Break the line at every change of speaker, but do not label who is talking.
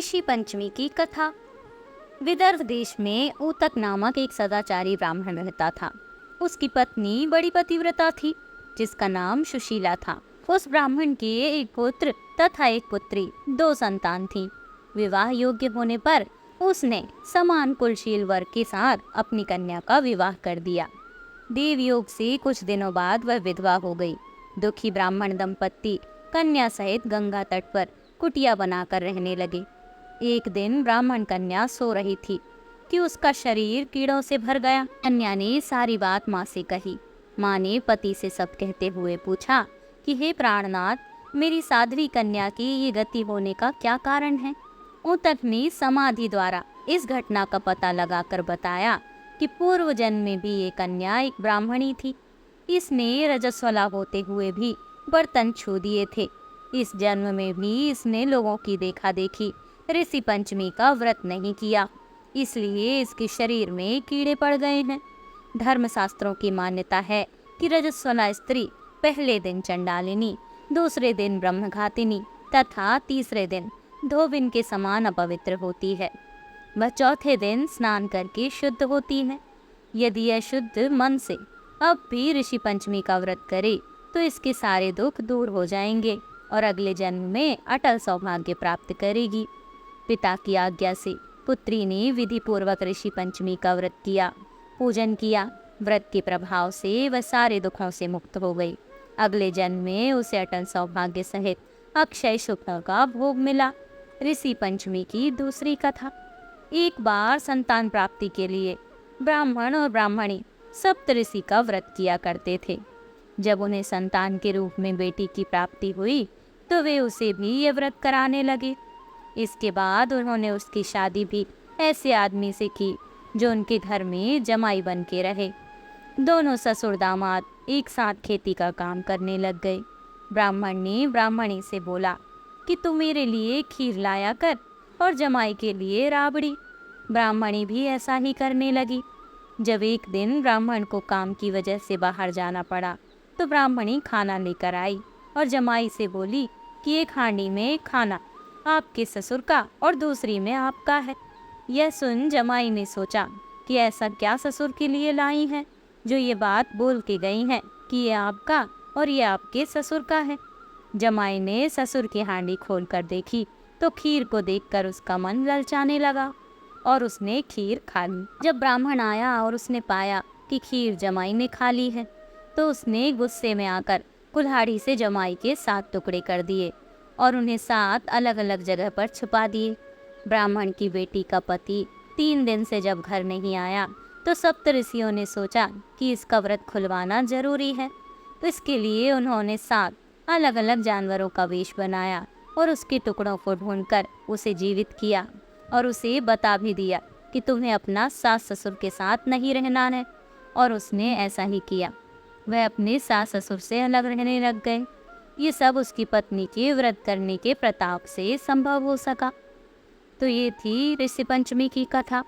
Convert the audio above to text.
ऋषि पंचमी की कथा। विदर्भ देश में ऊतक नामक एक सदाचारी ब्राह्मण रहता था। उसकी पत्नी बड़ी पतिव्रता थी, जिसका नाम सुशीला था। उस ब्राह्मण के एक पुत्र तथा एक पुत्री, दो संतान थी। विवाह योग्य होने पर उसने समान कुलशील वर के साथ अपनी कन्या का विवाह कर दिया। देवयोग से कुछ दिनों बाद वह विधवा हो गई। दुखी ब्राह्मण दंपत्ति कन्या सहित गंगा तट पर कुटिया बनाकर रहने लगे। एक दिन ब्राह्मण कन्या सो रही थी कि उसका शरीर कीड़ों से भर गया। कन्या ने सारी बात माँ से कही। माँ ने पति से सब कहते हुए पूछा कि हे प्राणनाथ, मेरी साध्वी कन्या की ये गति होने का क्या कारण है। ऊतक ने समाधि द्वारा इस घटना का पता लगाकर बताया कि पूर्व जन्म में भी ये कन्या एक ब्राह्मणी थी। इसने रजस्वला होते हुए भी बर्तन छू दिए थे। इस जन्म में भी इसने लोगों की देखा देखी ऋषि पंचमी का व्रत नहीं किया, इसलिए इसके शरीर में कीड़े पड़ गए हैं। धर्मशास्त्रों की मान्यता है कि रजस्वला स्त्री पहले दिन चंडालिनी, दूसरे दिन ब्रह्मघातिनी तथा तीसरे दिन धोबिन के समान अपवित्र होती है। वह चौथे दिन स्नान करके शुद्ध होती है। यदि यह शुद्ध मन से अब भी ऋषि पंचमी का व्रत करे तो इसके सारे दुख दूर हो जाएंगे और अगले जन्म में अटल सौभाग्य प्राप्त करेगी। पिता की आज्ञा से पुत्री ने विधि पूर्वक ऋषि पंचमी का व्रत किया, पूजन किया। व्रत के प्रभाव से वह सारे दुखों से मुक्त हो गई। अगले जन्म में उसे अटल सौभाग्य सहित अक्षय सुख का भोग मिला। ऋषि पंचमी की दूसरी कथा। एक बार संतान प्राप्ति के लिए ब्राह्मण और ब्राह्मणी सप्तऋषि का व्रत किया करते थे। जब उन्हें संतान के रूप में बेटी की प्राप्ति हुई तो वे उसे भी ये व्रत कराने लगे। इसके बाद उन्होंने उसकी शादी भी ऐसे आदमी से की जो उनके घर में जमाई बन के रहे। दोनों ससुर दामाद एक साथ खेती का काम करने लग गए। ब्राह्मण ने ब्राह्मणी से बोला कि तू मेरे लिए खीर लाया कर और जमाई के लिए राबड़ी। ब्राह्मणी भी ऐसा ही करने लगी। जब एक दिन ब्राह्मण को काम की वजह से बाहर जाना पड़ा तो ब्राह्मणी खाना लेकर आई और जमाई से बोली कि एक हांडी में खाना आपके ससुर का और दूसरी में आपका है। यह सुन जमाई ने सोचा कि ऐसा क्या ससुर के लिए लाई है जो ये बात बोल के गई हैं कि ये आपका और ये आपके ससुर का है। जमाई ने ससुर की हांडी खोल कर देखी तो खीर को देखकर उसका मन ललचाने लगा और उसने खीर खा ली। जब ब्राह्मण आया और उसने पाया कि खीर जमाई ने खा ली है तो उसने गुस्से में आकर कुल्हाड़ी से जमाई के 7 टुकड़े कर दिए और उन्हें 7 अलग अलग जगह पर छुपा दिए। ब्राह्मण की बेटी का पति 3 दिन से जब घर नहीं आया तो सप्तऋषियों ने सोचा कि इसका व्रत खुलवाना जरूरी है। तो इसके लिए उन्होंने 7 अलग अलग जानवरों का वेश बनाया और उसके टुकड़ों को ढूंढकर उसे जीवित किया और उसे बता भी दिया कि तुम्हें अपना सास ससुर के साथ नहीं रहना है। और उसने ऐसा ही किया। वह अपने सास ससुर से अलग रहने लग गए। ये सब उसकी पत्नी के व्रत करने के प्रताप से संभव हो सका। तो ये थी ऋषि पंचमी की कथा।